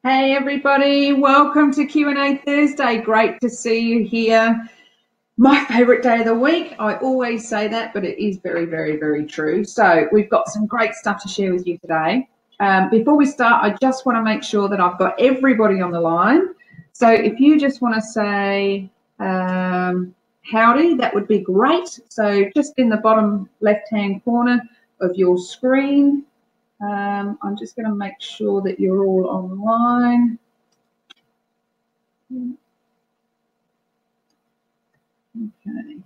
Hey everybody, welcome to Q&A Thursday. Great to see you here. My favourite day of the week. I always say that, but it is very, very, very true. So we've got some great stuff to share with you today. Before we start, I just want to make sure that I've got everybody on the line. So if you just want to say howdy, that would be great. So just in the bottom left-hand corner of your screen, I'm just going to make sure that you're all online. Okay.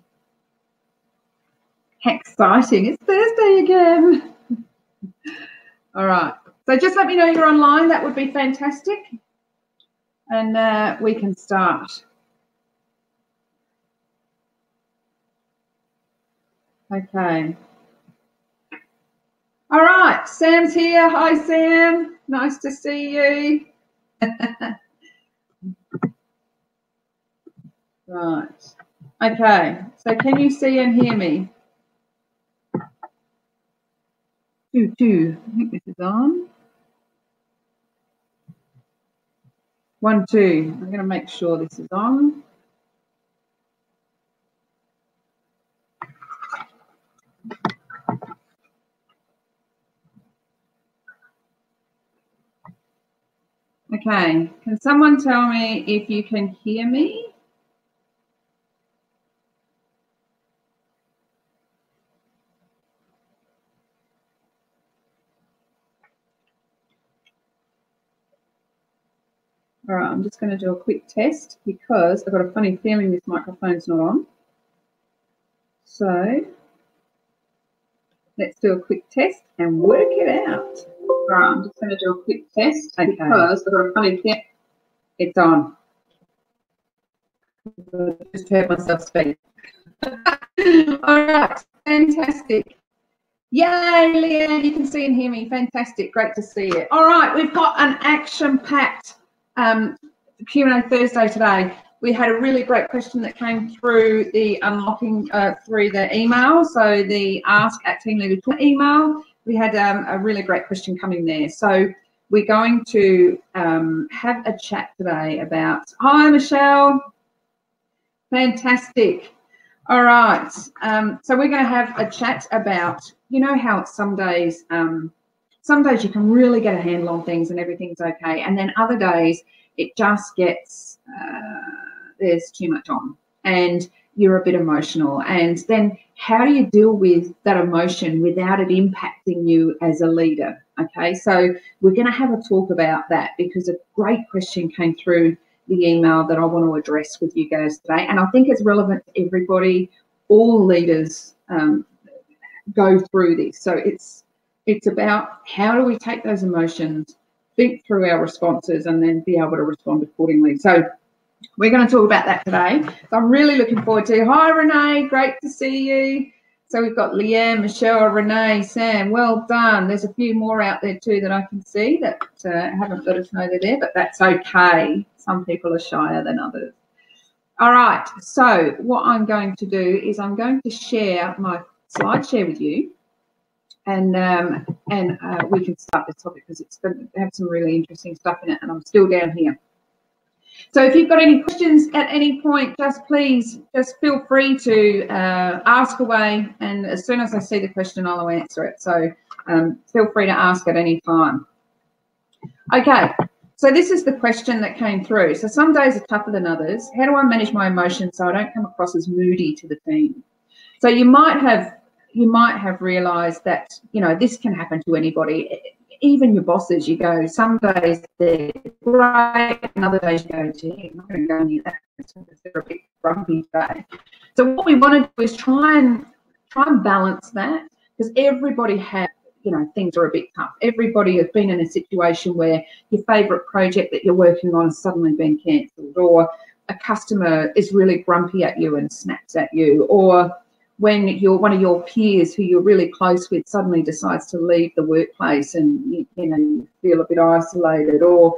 Exciting. It's Thursday again. All right. So just let me know you're online. That would be fantastic. And we can start. Okay. All right. Sam's here. Hi, Sam. Nice to see you. Right. Okay. So can you see and hear me? 2, 2. I think this is on. 1, 2. I'm going to make sure this is on. Okay. Can someone tell me if you can hear me? All right, I'm just going to do a quick test because I've got a funny feeling this microphone's not on. So let's do a quick test and work it out. All right, I'm just going to do a quick test because I've got a funny feeling it's on. I just heard myself speak. All right, fantastic. Yay, Leanne, you can see and hear me. Fantastic, great to see you. All right, we've got an action-packed Q&A Thursday today. We had a really great question that came through the unlocking through the email, so the ask at Team Leader Toolkit email. We had a really great question coming there. So we're going to have a chat today about, hi Michelle, fantastic. All right, so we're going to have a chat about, you know how some days you can really get a handle on things and everything's okay, and then other days it just gets, there's too much on and you're a bit emotional. And then how do you deal with that emotion without it impacting you as a leader? Okay, so we're going to have a talk about that because a great question came through the email that I want to address with you guys today. And I think it's relevant to everybody. All leaders go through this. So it's about how do we take those emotions, think through our responses, and then be able to respond accordingly. So we're going to talk about that today. So I'm really looking forward to it. Hi, Renee. Great to see you. So we've got Leanne, Michelle, Renee, Sam. Well done. There's a few more out there too that I can see that haven't let us know they're there, but that's okay. Some people are shyer than others. All right. So what I'm going to do is I'm going to share my slide share with you. And we can start this topic because it's going to have some really interesting stuff in it, and I'm still down here. So if you've got any questions at any point, please feel free to ask away, and as soon as I see the question, I'll answer it. So feel free to ask at any time. Okay, so this is the question that came through. So some days are tougher than others. How do I manage my emotions so I don't come across as moody to the team? So you might have realised that, you know, this can happen to anybody. Even your bosses, you go, some days they're great, and other days you go, gee, I'm not going to go near that. They're a bit grumpy today. So what we want to do is try and balance that, because everybody has, you know, things are a bit tough. Everybody has been in a situation where your favourite project that you're working on has suddenly been cancelled, or a customer is really grumpy at you and snaps at you, or when one of your peers who you're really close with suddenly decides to leave the workplace and you know you feel a bit isolated, or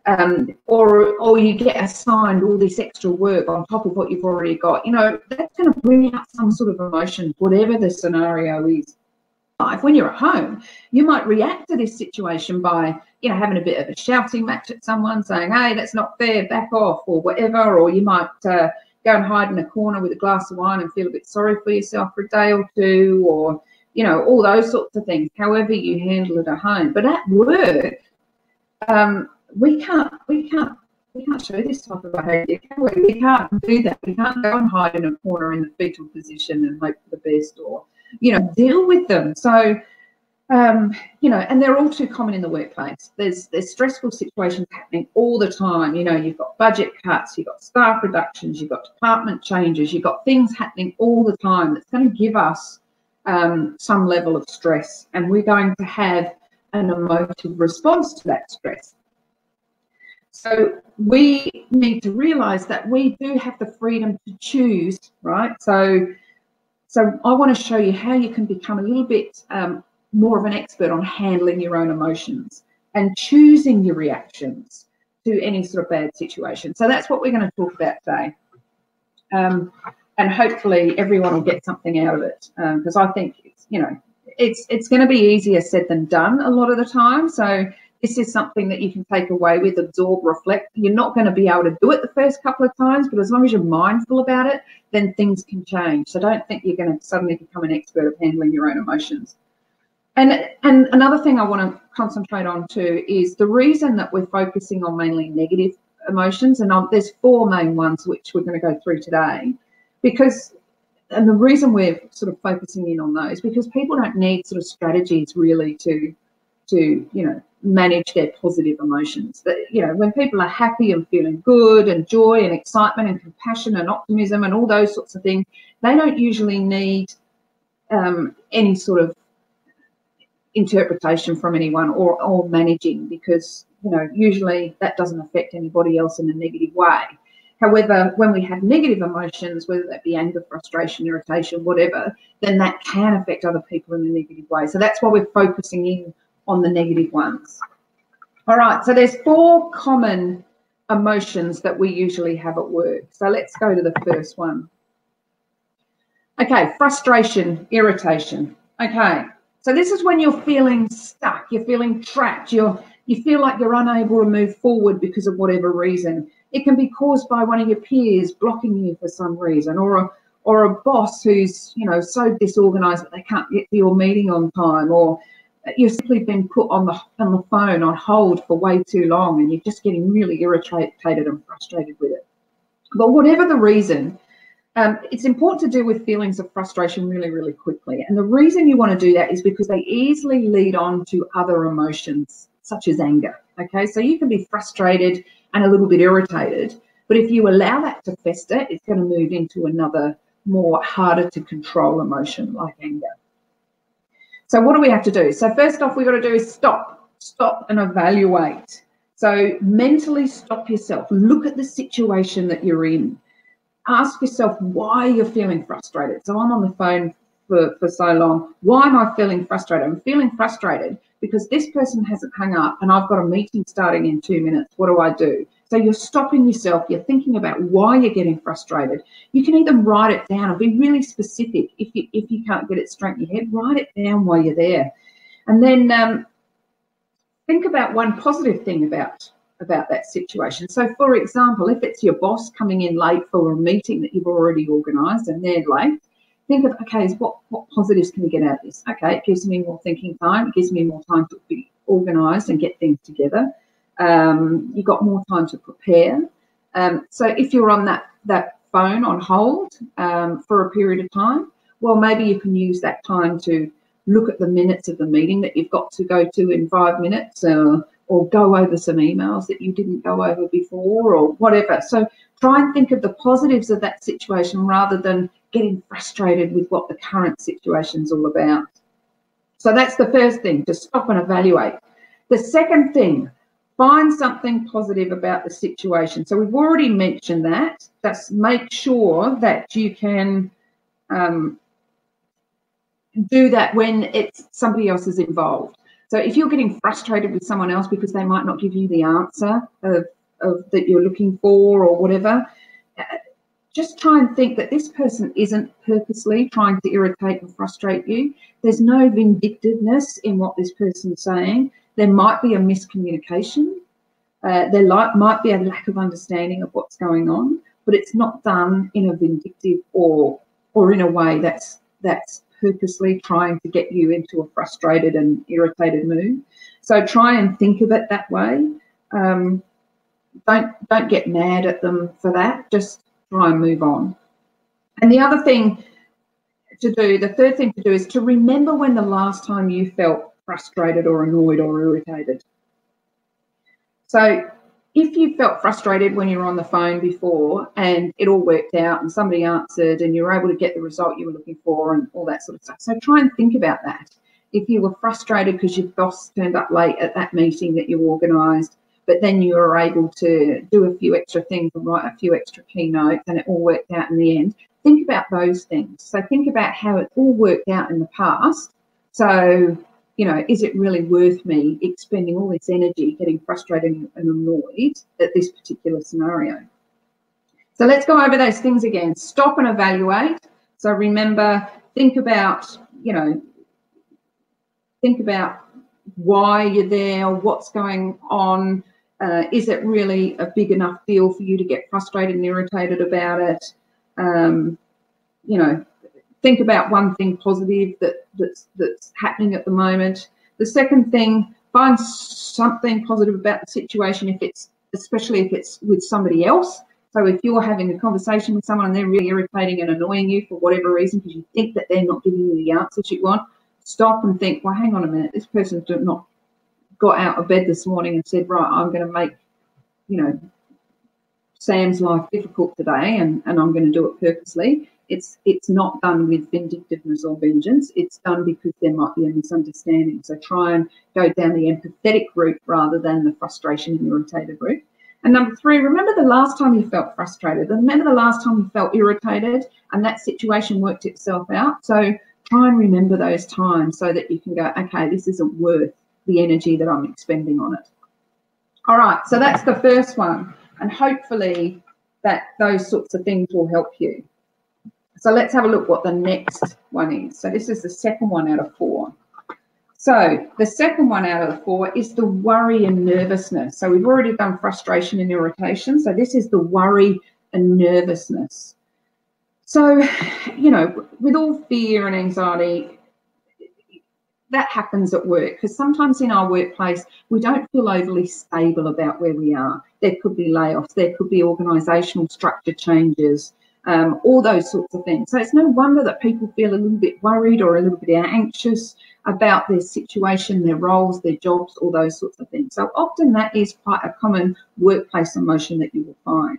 you get assigned all this extra work on top of what you've already got. You know, that's going to bring up some sort of emotion, whatever the scenario is. life, when you're at home, you might react to this situation by, having a bit of a shouting match at someone, saying, hey, that's not fair, back off, or whatever. Or you might go and hide in a corner with a glass of wine and feel a bit sorry for yourself for a day or two, or, all those sorts of things, however you handle it at home. But at work, we can't show this type of behaviour, can we? We can't do that. We can't go and hide in a corner in the fetal position and hope for the best, or, deal with them. So, and they're all too common in the workplace. There's stressful situations happening all the time. You've got budget cuts, you've got staff reductions, you've got department changes, you've got things happening all the time that's going to give us some level of stress, and we're going to have an emotive response to that stress. So we need to realise that we do have the freedom to choose, right? So I want to show you how you can become a little bit more of an expert on handling your own emotions and choosing your reactions to any sort of bad situation. So that's what we're going to talk about today. And hopefully everyone will get something out of it, because I think it's going to be easier said than done a lot of the time. So this is something that you can take away with, absorb, reflect. You're not going to be able to do it the first couple of times, but as long as you're mindful about it, then things can change. So don't think you're going to suddenly become an expert of handling your own emotions. And another thing I want to concentrate on too is the reason that we're focusing on mainly negative emotions, and there's 4 main ones which we're going to go through today, and the reason we're sort of focusing in on those, because people don't need sort of strategies really to manage their positive emotions. That, when people are happy and feeling good and joy and excitement and compassion and optimism and all those sorts of things, they don't usually need any sort of interpretation from anyone or managing, because, usually that doesn't affect anybody else in a negative way. However, when we have negative emotions, whether that be anger, frustration, irritation, whatever, then that can affect other people in a negative way. So that's why we're focusing in on the negative ones. All right, so there's 4 common emotions that we usually have at work. So let's go to the first one. Okay, frustration, irritation. Okay, so this is when you're feeling stuck, you're feeling trapped, you feel like you're unable to move forward because of whatever reason. It can be caused by one of your peers blocking you for some reason, or a boss who's, so disorganised that they can't get to your meeting on time, or you've simply been put on the phone on hold for way too long and you're just getting really irritated and frustrated with it. But whatever the reason, it's important to deal with feelings of frustration really, really quickly. And the reason you want to do that is because they easily lead on to other emotions, such as anger. Okay, so you can be frustrated and a little bit irritated, but if you allow that to fester, it's going to move into another more harder to control emotion like anger. So what do we have to do? So first off, we've got to do is stop and evaluate. So mentally stop yourself. Look at the situation that you're in. Ask yourself why you're feeling frustrated. So I'm on the phone for so long. Why am I feeling frustrated? I'm feeling frustrated because this person hasn't hung up and I've got a meeting starting in 2 minutes. What do I do? So you're stopping yourself. You're thinking about why you're getting frustrated. You can either write it down and be really specific. If you can't get it straight in your head, write it down while you're there. And then think about one positive thing about that situation. So, for example, if it's your boss coming in late for a meeting that you've already organised and they're late, think of, okay, what positives can we get out of this? Okay, it gives me more thinking time. It gives me more time to be organised and get things together. You've got more time to prepare. So if you're on that phone on hold for a period of time, well, maybe you can use that time to look at the minutes of the meeting that you've got to go to in 5 minutes, or go over some emails that you didn't go over before, or whatever. So try and think of the positives of that situation rather than getting frustrated with what the current situation's all about. So that's the first thing, to stop and evaluate. The second thing, find something positive about the situation. So we've already mentioned that. Just make sure that you can do that when it's somebody else is involved. So if you're getting frustrated with someone else because they might not give you the answer of that you're looking for or whatever, just try and think that this person isn't purposely trying to irritate and frustrate you. There's no vindictiveness in what this person's saying. There might be a miscommunication. There might be a lack of understanding of what's going on, but it's not done in a vindictive or in a way that's purposely trying to get you into a frustrated and irritated mood. So try and think of it that way. Don't get mad at them for that. Just try and move on. And the other thing to do, the third thing to do, is to remember when the last time you felt frustrated or annoyed or irritated. So if you felt frustrated when you were on the phone before and it all worked out and somebody answered and you were able to get the result you were looking for and all that sort of stuff, so try and think about that. If you were frustrated because your boss turned up late at that meeting that you organised, but then you were able to do a few extra things and write a few extra keynotes and it all worked out in the end, think about those things. So think about how it all worked out in the past. So, you know, is it really worth me expending all this energy getting frustrated and annoyed at this particular scenario? So let's go over those things again. Stop and evaluate. So remember, think about, you know, think about why you're there, what's going on. Is it really a big enough deal for you to get frustrated and irritated about it? You know, think about one thing positive that's happening at the moment. The second thing, find something positive about the situation, especially if it's with somebody else. So if you're having a conversation with someone and they're really irritating and annoying you for whatever reason because you think that they're not giving you the answers you want, stop and think, well, hang on a minute, this person's not got out of bed this morning and said, right, I'm going to make, you know, Sam's life difficult today and I'm going to do it purposely. It's not done with vindictiveness or vengeance. It's done because there might be a misunderstanding. So try and go down the empathetic route rather than the frustration and irritated route. And number 3, remember the last time you felt frustrated. Remember the last time you felt irritated and that situation worked itself out. So try and remember those times so that you can go, okay, this isn't worth the energy that I'm expending on it. All right, so that's the first one. And hopefully that those sorts of things will help you. So let's have a look what the next one is. So this is the second one out of 4. So the second one out of the 4 is the worry and nervousness. So we've already done frustration and irritation. So this is the worry and nervousness. So, you know, with all fear and anxiety, that happens at work because sometimes in our workplace we don't feel overly stable about where we are. There could be layoffs, there could be organisational structure changes, all those sorts of things. So it's no wonder that people feel a little bit worried or a little bit anxious about their situation, their roles, their jobs, all those sorts of things. So often that is quite a common workplace emotion that you will find.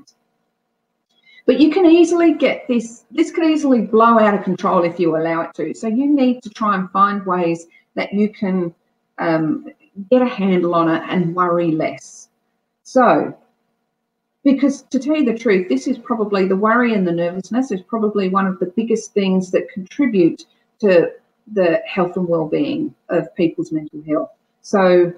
But you can easily get this can easily blow out of control if you allow it to. So you need to try and find ways that you can get a handle on it and worry less. So, because to tell you the truth, this is probably the worry and the nervousness is probably one of the biggest things that contribute to the health and well-being of people's mental health. So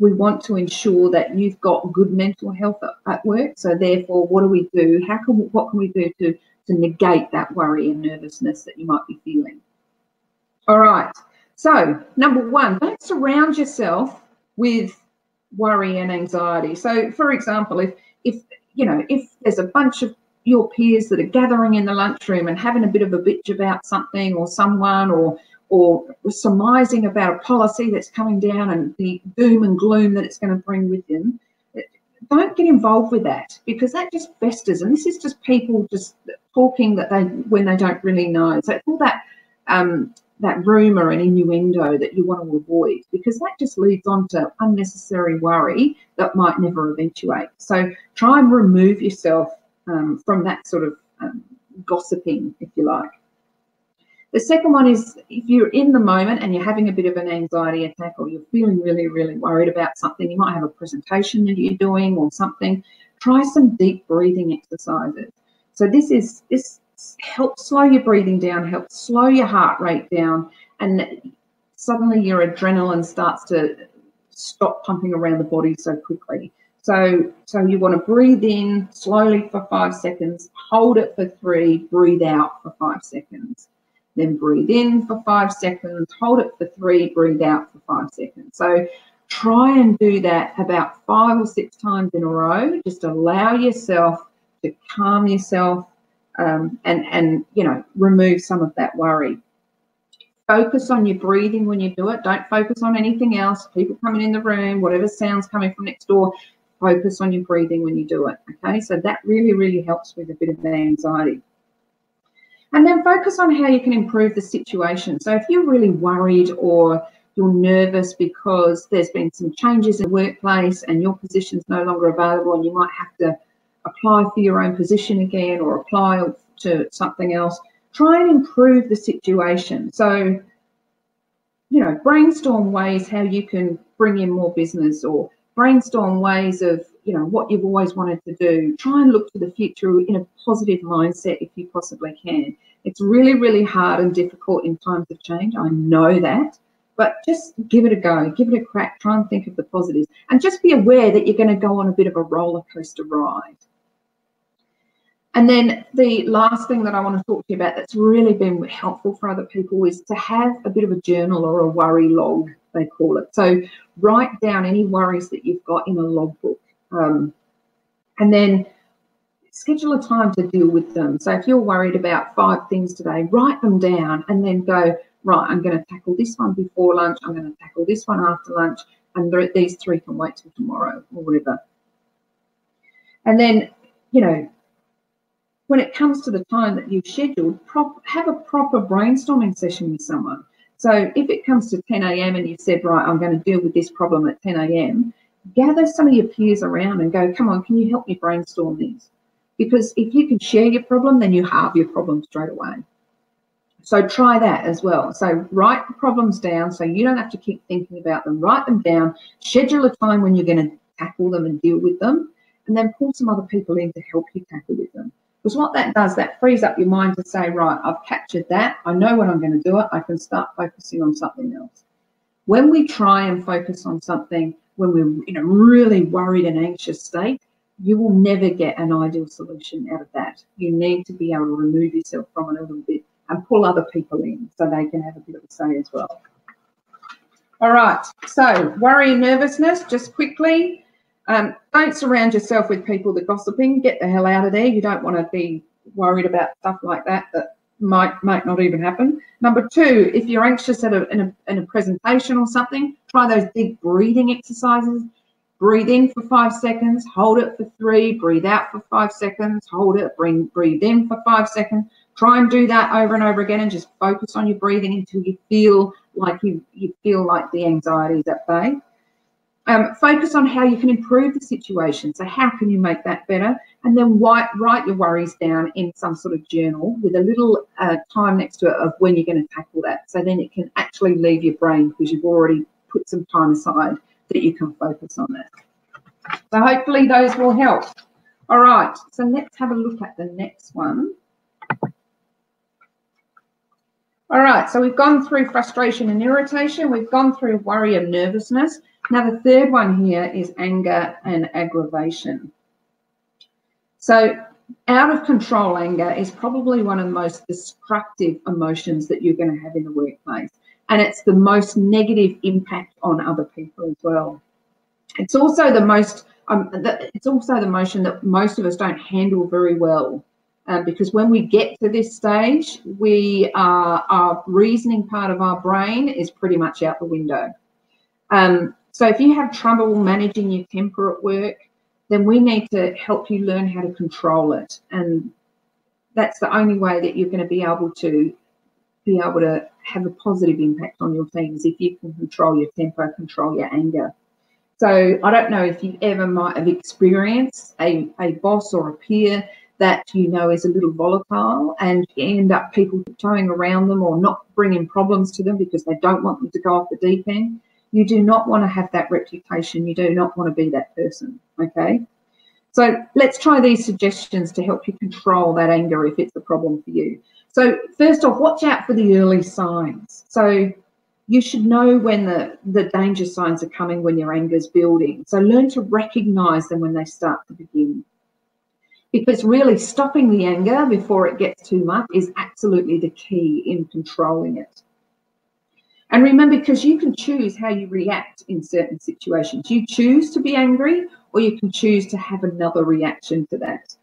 we want to ensure that you've got good mental health at work. So therefore, what do we do? What can we do to negate that worry and nervousness that you might be feeling? All right. So number 1, don't surround yourself with worry and anxiety. So for example, if there's a bunch of your peers that are gathering in the lunchroom and having a bit of a bitch about something or someone or surmising about a policy that's coming down and the doom and gloom that it's going to bring with them, don't get involved with that because that just festers. And this is just people just talking when they don't really know. So it's all that rumour and innuendo that you want to avoid because that just leads on to unnecessary worry that might never eventuate. So try and remove yourself from that sort of gossiping, if you like. The second one is if you're in the moment and you're having a bit of an anxiety attack or you're feeling really, really worried about something, you might have a presentation that you're doing or something, try some deep breathing exercises. So this helps slow your breathing down, helps slow your heart rate down, and suddenly your adrenaline starts to stop pumping around the body so quickly. So you want to breathe in slowly for 5 seconds, hold it for 3, breathe out for 5 seconds. Then breathe in for 5 seconds, hold it for 3, breathe out for 5 seconds. So try and do that about 5 or 6 times in a row. Just allow yourself to calm yourself and you know, remove some of that worry. Focus on your breathing when you do it. Don't focus on anything else. People coming in the room, whatever sounds coming from next door, focus on your breathing when you do it, okay? So that really, really helps with a bit of anxiety. And then focus on how you can improve the situation. So if you're really worried or you're nervous because there's been some changes in the workplace and your position's no longer available and you might have to apply for your own position again or apply to something else, try and improve the situation. So, you know, brainstorm ways how you can bring in more business, or brainstorm ways of, you know, what you've always wanted to do. Try and look to the future in a positive mindset if you possibly can. It's really, really hard and difficult in times of change. I know that, but just give it a go, give it a crack, try and think of the positives, and just be aware that you're going to go on a bit of a roller coaster ride. And then the last thing that I want to talk to you about that's really been helpful for other people is to have a bit of a journal or a worry log, they call it. So write down any worries that you've got in a logbook, and then schedule a time to deal with them. So if you're worried about 5 things today, write them down and then go, right, I'm going to tackle this one before lunch, I'm going to tackle this one after lunch, and these 3 can wait till tomorrow or whatever. And then, you know, when it comes to the time that you've scheduled, have a proper brainstorming session with someone. So if it comes to 10 a.m. and you've said, right, I'm going to deal with this problem at 10 a.m., gather some of your peers around and go, come on, can you help me brainstorm these? Because if you can share your problem, then you halve your problem straight away. So try that as well. So write the problems down so you don't have to keep thinking about them. Write them down, schedule a time when you're going to tackle them and deal with them, and then pull some other people in to help you tackle with them. Because what that does, that frees up your mind to say, right, I've captured that. I know when I'm going to do it. I can start focusing on something else. When we try and focus on something, when we're in a really worried and anxious state, you will never get an ideal solution out of that. You need to be able to remove yourself from it a little bit and pull other people in so they can have a bit of a say as well. All right, so worry and nervousness, just quickly. Don't surround yourself with people that are gossiping. Get the hell out of there. You don't want to be worried about stuff like that might not even happen. Number 2, if you're anxious in a presentation or something, try those big breathing exercises. Breathe in for 5 seconds, hold it for 3, breathe out for 5 seconds, hold it, breathe in for 5 seconds. Try and do that over and over again and just focus on your breathing until you feel like you feel like the anxiety is at bay. Focus on how you can improve the situation. So how can you make that better? And then write your worries down in some sort of journal with a little time next to it of when you're going to tackle that. So then it can actually leave your brain because you've already put some time aside that you can focus on that. So hopefully those will help. All right, so let's have a look at the next one. All right, so we've gone through frustration and irritation. We've gone through worry and nervousness. Now the third one here is anger and aggravation. So out of control anger is probably one of the most destructive emotions that you're going to have in the workplace. And it's the most negative impact on other people as well. It's also the most, it's also the emotion that most of us don't handle very well. Because when we get to this stage, our reasoning part of our brain is pretty much out the window. So if you have trouble managing your temper at work, then we need to help you learn how to control it. And that's the only way that you're going to be able to have a positive impact on your teams, if you can control your temper, control your anger. So I don't know if you ever might have experienced a boss or a peer that you know is a little volatile and you end up people tiptoeing around them or not bringing problems to them because they don't want them to go off the deep end. You do not want to have that reputation. You do not want to be that person, okay? So let's try these suggestions to help you control that anger if it's a problem for you. So first off, watch out for the early signs. So You should know when the danger signs are coming, when your anger is building. So learn to recognize them when they start to begin. Because really stopping the anger before it gets too much is absolutely the key in controlling it. And remember, because you can choose how you react in certain situations. You choose to be angry, or you can choose to have another reaction to that.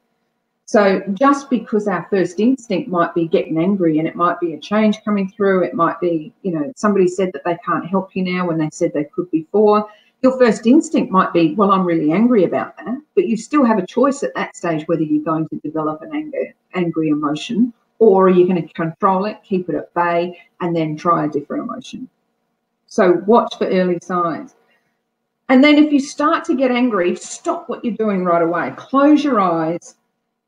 So just because our first instinct might be getting angry, and it might be a change coming through, it might be, somebody said that they can't help you now when they said they could before. Your first instinct might be, well, I'm really angry about that, but you still have a choice at that stage whether you're going to develop an angry emotion, or are you going to control it, keep it at bay, and then try a different emotion. So watch for early signs. And then if you start to get angry, stop what you're doing right away. Close your eyes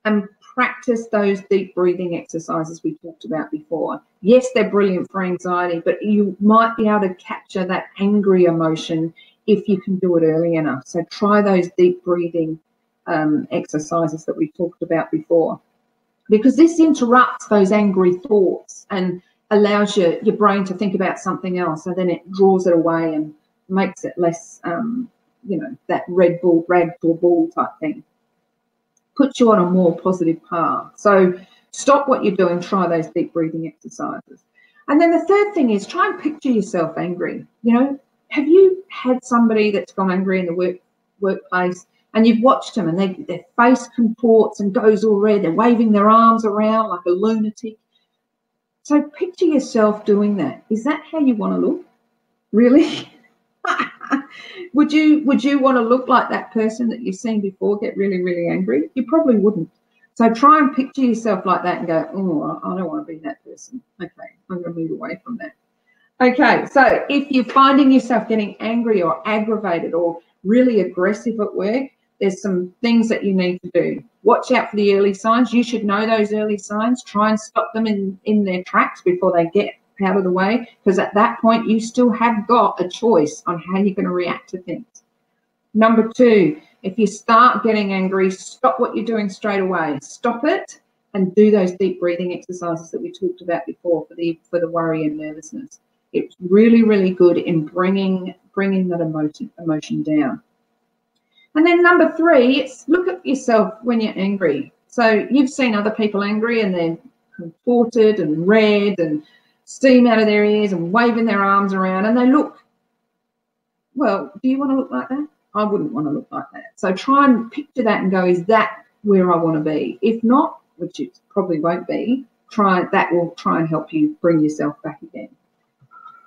and practice those deep breathing exercises we talked about before. Yes, they're brilliant for anxiety, but you might be able to capture that angry emotion if you can do it early enough. So try those deep breathing exercises that we talked about before, because this interrupts those angry thoughts and allows your brain to think about something else. So then it draws it away and makes it less, that rag to bull type thing. Puts you on a more positive path. So stop what you're doing, try those deep breathing exercises. And then the third thing is try and picture yourself angry. Have you had somebody that's gone angry in the workplace, and you've watched them and their face contorts and goes all red, they're waving their arms around like a lunatic? So picture yourself doing that. Is that how you want to look? Really? Would you want to look like that person that you've seen before get really, really angry? You probably wouldn't. So try and picture yourself like that and go, oh, I don't want to be that person. Okay, I'm going to move away from that. Okay, so if you're finding yourself getting angry or aggravated or really aggressive at work, there's some things that you need to do. Watch out for the early signs. You should know those early signs. Try and stop them in their tracks before they get out of the way, because at that point you still have got a choice on how you're going to react to things. Number 2, if you start getting angry, stop what you're doing straight away. Stop it and do those deep breathing exercises that we talked about before for the worry and nervousness. It's really, really good in bringing that emotion down. And then number 3, it's look at yourself when you're angry. So you've seen other people angry and they're contorted and red and steam out of their ears and waving their arms around, and they look, well, do you want to look like that? I wouldn't want to look like that. So try and picture that and go, is that where I want to be? If not, which it probably won't be, that will try and help you bring yourself back again.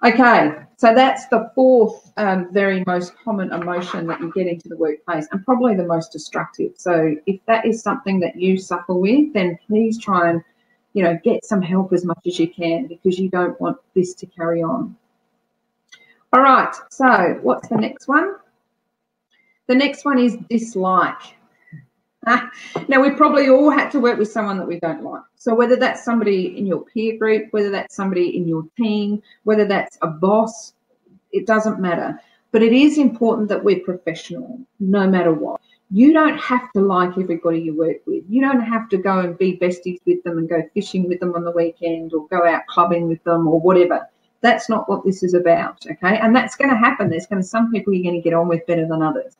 Okay, so that's the 4th very most common emotion that you get into the workplace, and probably the most destructive. So if that is something that you suffer with, then please try and get some help as much as you can, because you don't want this to carry on. All right, so what's the next one? The next one is dislike. Now, we probably all had to work with someone that we don't like. So whether that's somebody in your peer group, whether that's somebody in your team, whether that's a boss, it doesn't matter. But it is important that we're professional no matter what. You don't have to like everybody you work with. You don't have to go and be besties with them and go fishing with them on the weekend or go out clubbing with them or whatever. That's not what this is about, okay? And that's going to happen. There's going to be some people you're going to get on with better than others.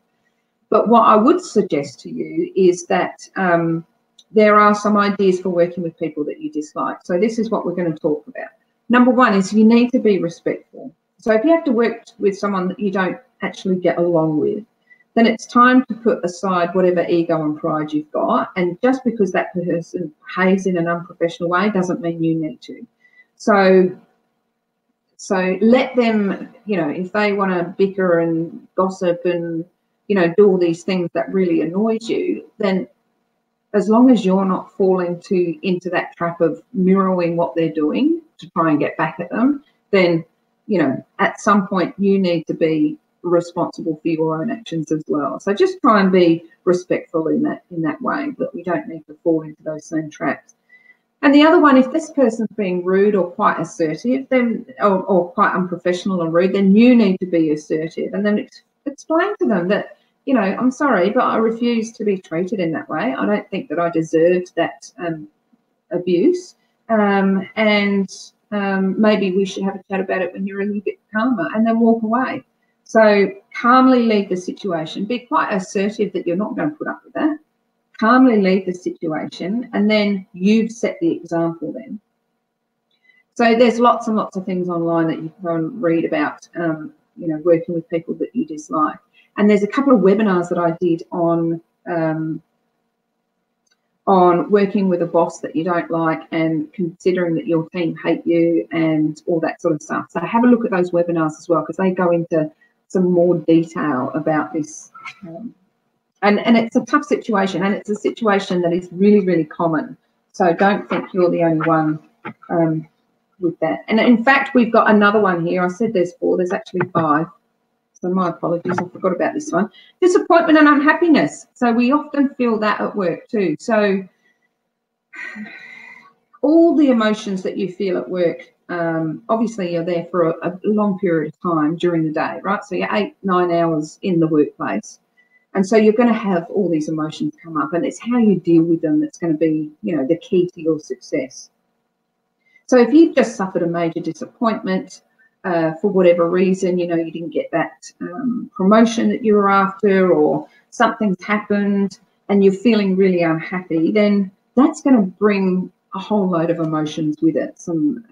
But what I would suggest to you is that there are some ideas for working with people that you dislike. So this is what we're going to talk about. Number 1 is you need to be respectful. So if you have to work with someone that you don't actually get along with, then it's time to put aside whatever ego and pride you've got. And just because that person behaves in an unprofessional way doesn't mean you need to. So let them, if they want to bicker and gossip and, do all these things that really annoys you, then as long as you're not falling into that trap of mirroring what they're doing to try and get back at them, then, at some point you need to be responsible for your own actions as well. So just try and be respectful in that way, but we don't need to fall into those same traps. And the other one, if this person's being rude or quite assertive, then or quite unprofessional and rude, then you need to be assertive and then explain to them that, I'm sorry, but I refuse to be treated in that way. I don't think that I deserved that abuse. And maybe we should have a chat about it when you're a little bit calmer, and then walk away. So calmly leave the situation. Be quite assertive that you're not going to put up with that. Calmly leave the situation, and then you've set the example then. So there's lots and lots of things online that you can go and read about, working with people that you dislike. And there's a couple of webinars that I did on working with a boss that you don't like and considering that your team hate you and all that sort of stuff. So have a look at those webinars as well, because they go into some more detail about this. And it's a tough situation, and it's a situation that is really, really common. So don't think you're the only one with that. And in fact, we've got another one here. I said there's 4, there's actually 5. So my apologies, I forgot about this one. Disappointment and unhappiness. So we often feel that at work too. So all the emotions that you feel at work, obviously you're there for a long period of time during the day, right? So you're 8-9 hours in the workplace. And so you're going to have all these emotions come up, and it's how you deal with them that's going to be, the key to your success. So if you've just suffered a major disappointment for whatever reason, you didn't get that promotion that you were after, or something's happened and you're feeling really unhappy, then that's going to bring a whole load of emotions with it. Some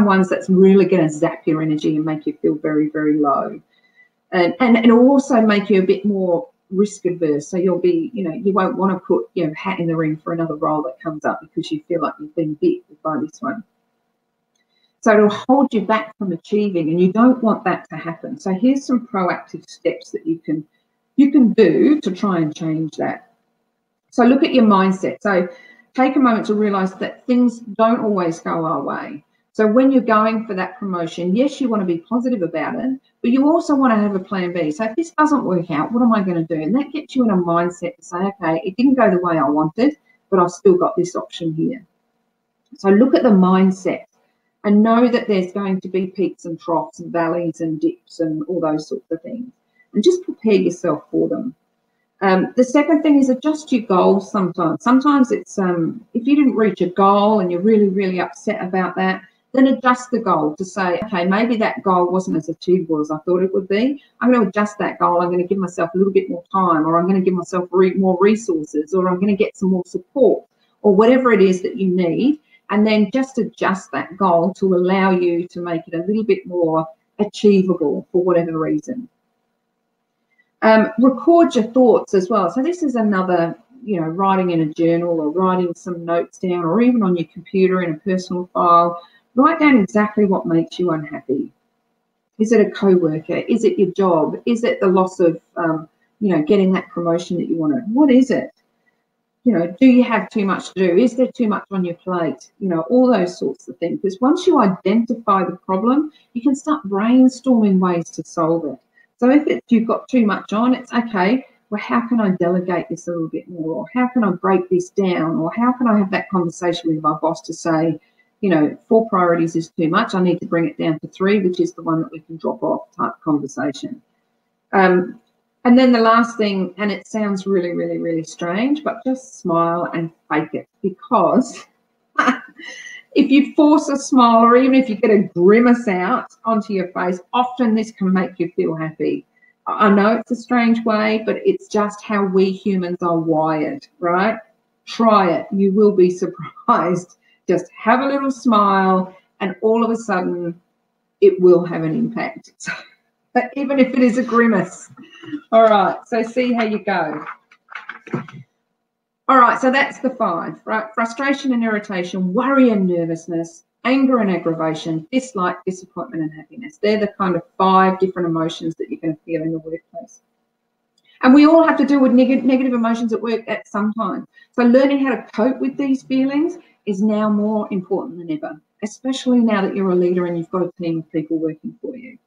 ones that's really going to zap your energy and make you feel very, very low. And it'll also make you a bit more risk adverse. So you'll be, you won't want to put your hat in the ring for another role that comes up because you feel like you've been bit by this one. So it'll hold you back from achieving, and you don't want that to happen. So here's some proactive steps that you can do to try and change that. So look at your mindset. So take a moment to realise that things don't always go our way. So when you're going for that promotion, yes, you want to be positive about it, but you also want to have a plan B. So if this doesn't work out, what am I going to do? And that gets you in a mindset to say, okay, it didn't go the way I wanted, but I've still got this option here. So look at the mindset and know that there's going to be peaks and troughs and valleys and dips and all those sorts of things, and just prepare yourself for them. The second thing is adjust your goals sometimes. Sometimes it's if you didn't reach a goal and you're really, really upset about that, then adjust the goal to say, okay, maybe that goal wasn't as achievable as I thought it would be. I'm going to adjust that goal. I'm going to give myself a little bit more time, or I'm going to give myself more resources, or I'm going to get some more support, or whatever it is that you need. And then just adjust that goal to allow you to make it a little bit more achievable for whatever reason. Record your thoughts as well. So this is another, writing in a journal or writing some notes down, or even on your computer in a personal file. Write down exactly what makes you unhappy. Is it a co-worker? Is it your job? Is it the loss of, getting that promotion that you wanted? What is it? Do you have too much to do? Is there too much on your plate? All those sorts of things. Because once you identify the problem, you can start brainstorming ways to solve it. So if you've got too much on, it's okay, well, how can I delegate this a little bit more? Or how can I break this down? Or how can I have that conversation with my boss to say, 4 priorities is too much. I need to bring it down to 3, which is the one that we can drop off type conversation. And then the last thing, and it sounds really, really, really strange, but just smile and fake it, because if you force a smile, or even if you get a grimace out onto your face, often this can make you feel happy. I know it's a strange way, but it's just how we humans are wired, right? Try it. You will be surprised. Just have a little smile, and all of a sudden it will have an impact. But even if it is a grimace. All right, so see how you go. All right, so that's the 5, right? Frustration and irritation, worry and nervousness, anger and aggravation, dislike, disappointment and happiness. They're the kind of 5 different emotions that you're going to feel in the workplace. And we all have to deal with negative emotions at work at some time. So learning how to cope with these feelings is now more important than ever, especially now that you're a leader and you've got a team of people working for you.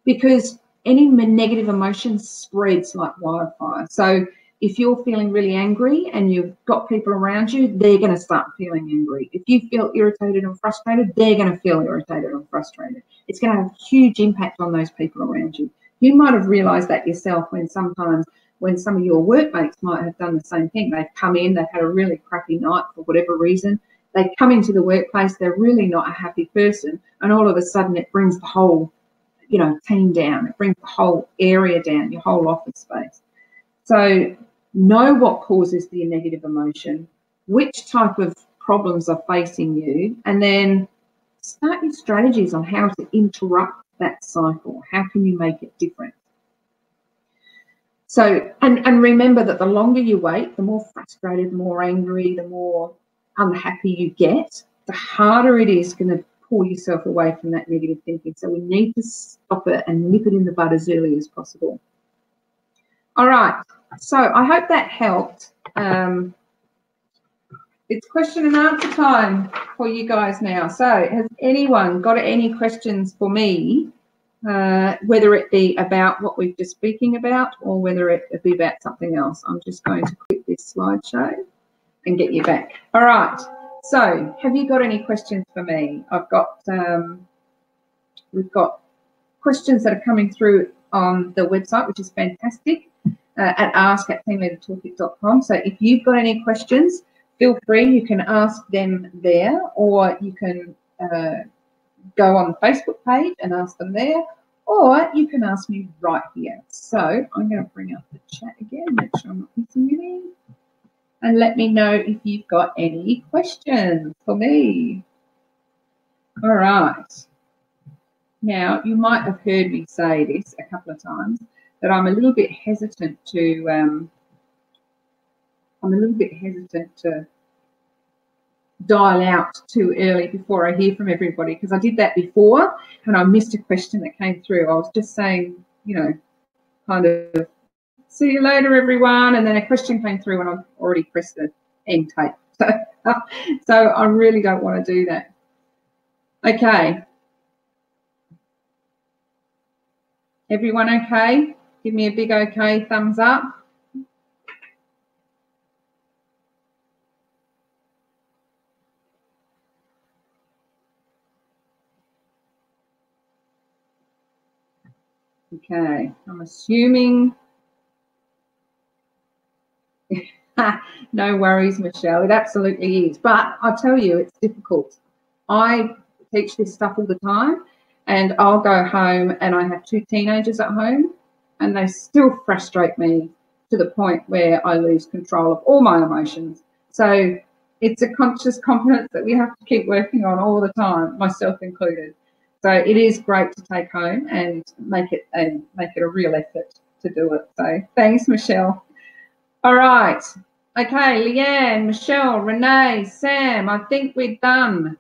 Because any negative emotion spreads like wildfire. So if you're feeling really angry and you've got people around you, they're going to start feeling angry. If you feel irritated and frustrated, they're going to feel irritated and frustrated. It's going to have a huge impact on those people around you. You might have realised that yourself when some of your workmates might have done the same thing. They've come in, they've had a really crappy night for whatever reason. they come into the workplace, they're really not a happy person, and all of a sudden it brings the whole, you know, team down. It brings the whole area down, your whole office space. So know what causes the negative emotion, which type of problems are facing you, and then start your strategies on how to interrupt that cycle. How can you make it different? So, and remember that the longer you wait, the more frustrated, the more angry, the more unhappy you get, the harder it is going to pull yourself away from that negative thinking. So we need to stop it and nip it in the bud as early as possible. All right. So I hope that helped. It's question and answer time for you guys now. So has anyone got any questions for me, whether it be about what we've just speaking about or whether it be about something else? I'm just going to quit this slideshow and get you back. All right. So have you got any questions for me? I've got, we've got questions that are coming through on the website, which is fantastic, at ask@teamleadertoolkit.com. So if you've got any questions, feel free, you can ask them there, or you can go on the Facebook page and ask them there, or you can ask me right here. So I'm going to bring up the chat again, make sure I'm not missing any, and let me know if you've got any questions for me. All right. Now, you might have heard me say this a couple of times, that I'm a little bit hesitant to dial out too early before I hear from everybody, because I did that before and I missed a question that came through. I was just saying, you know, kind of, see you later, everyone, and then a question came through and I've already pressed the end tape. So I really don't want to do that. Okay. Everyone okay? Give me a big okay, thumbs up. Okay, I'm assuming. No worries, Michelle. It absolutely is. But I'll tell you, it's difficult. I teach this stuff all the time, and I'll go home and I have 2 teenagers at home, and they still frustrate me to the point where I lose control of all my emotions. So it's a conscious competence that we have to keep working on all the time, myself included. So it is great to take home and make it a real effort to do it. So thanks, Michelle. All right. Okay, Leanne, Michelle, Renee, Sam, I think we're done.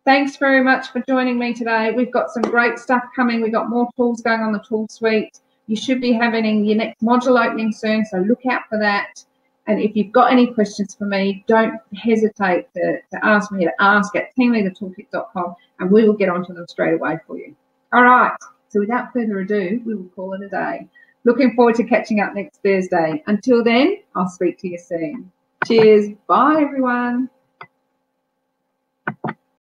Thanks very much for joining me today. We've got some great stuff coming. We've got more tools going on the tool suite. You should be having your next module opening soon, so look out for that. And if you've got any questions for me, don't hesitate to ask me at ask@teamleadertoolkit.com, and we will get onto them straight away for you. All right. So without further ado, we will call it a day. Looking forward to catching up next Thursday. Until then, I'll speak to you soon. Cheers. Bye, everyone.